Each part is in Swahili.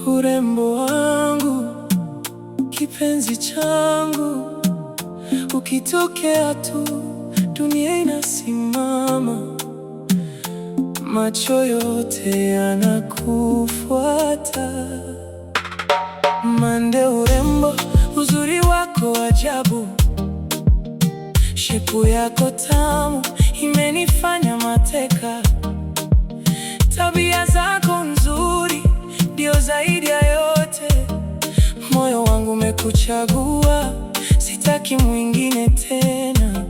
Urembo wangu, kipenzi changu, ukitokea tu dunia inasimama, macho yote yanakufuata. Mande, urembo, uzuri wako ajabu, shepu yako tamu imenifanya mateka, tabia zako nzuri ndio zaidi ya yote. Moyo wangu umekuchagua, sitaki mwingine tena.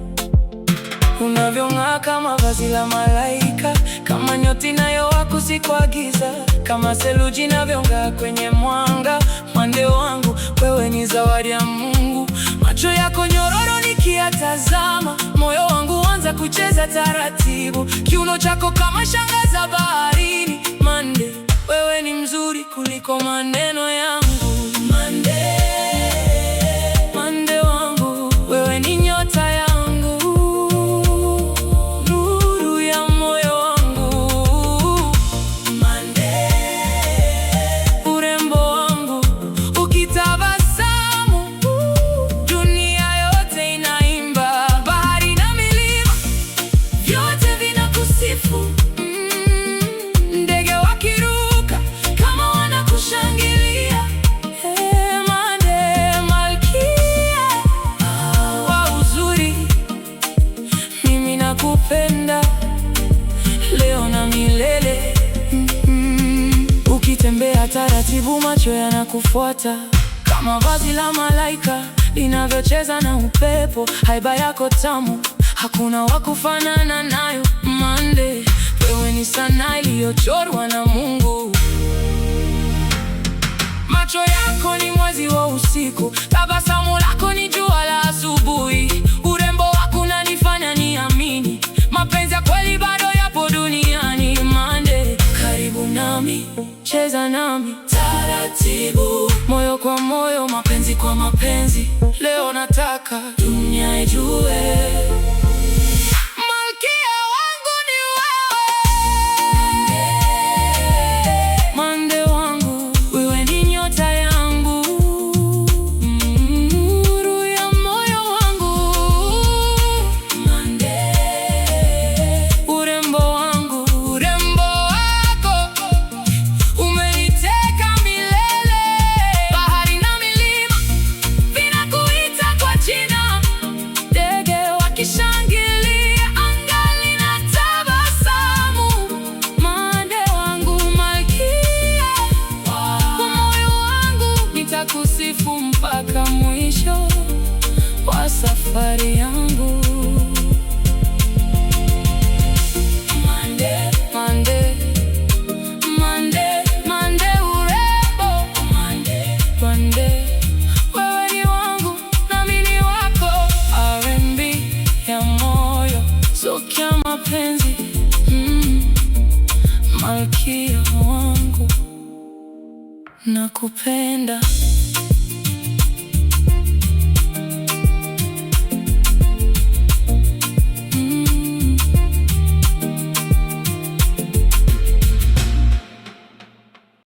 Unavyong'aa kama vazi la malaika, kama nyota inayowaka usiku wa giza, kama theluji inavyong'aa kwenye mwanga. Mande wangu, wewe ni zawadi ya Mungu. Macho yako nyororo nikiyatazama, moyo wangu huanza kucheza taratibu. Kiuno chako kama shanga za baharini. Mande, wewe ni mzuri kuliko maneno yangu. Mande, Mande wangu, wewe ni nyota yangu, nuru ya moyo wangu. Mande, urembo wangu, ukitabasamu dunia yote inaimba. Bahari na milima vyote vinakusifu. Ndege wakiruka kama wanakushangilia. Mande, malkia wa uzuri, mimi nakupenda leo na milele. Ukitembea taratibu, macho yanakufuata, kama vazi la malaika linavyocheza na upepo. Haiba yako tamu, hakuna wa kufanana nayo. Mande, wewe ni sanaa iliyochorwa na Mungu. Macho yako ni mwezi wa usiku, tabasamu lako ni jua la asubuhi. Urembo wako unanifanya niamini mapenzi ya kweli bado yapo duniani. Mande, karibu nami, cheza nami taratibu, moyo kwa moyo, mapenzi kwa mapenzi. Leo nataka dunia ijue malkia wangu ni wewe. Mande wangu, wewe ni nyota yangu, nuru ya moyo wangu. Mande, urembo wangu, urembo wako umeniteka milele. Bahari na milima vinakuita kwa jina, ndege wakishangilia, anga linatabasamu. Mande wangu, malkia wa moyo wangu, nitakusifu mpaka mwisho wa safari yangu. Mande, Mande, Mande, Mande, urembo. Mande, Mande, wewe ni wangu nami ni wako. R&B ya moyo, soki ya mapenzi. Malkia wangu, nakupenda.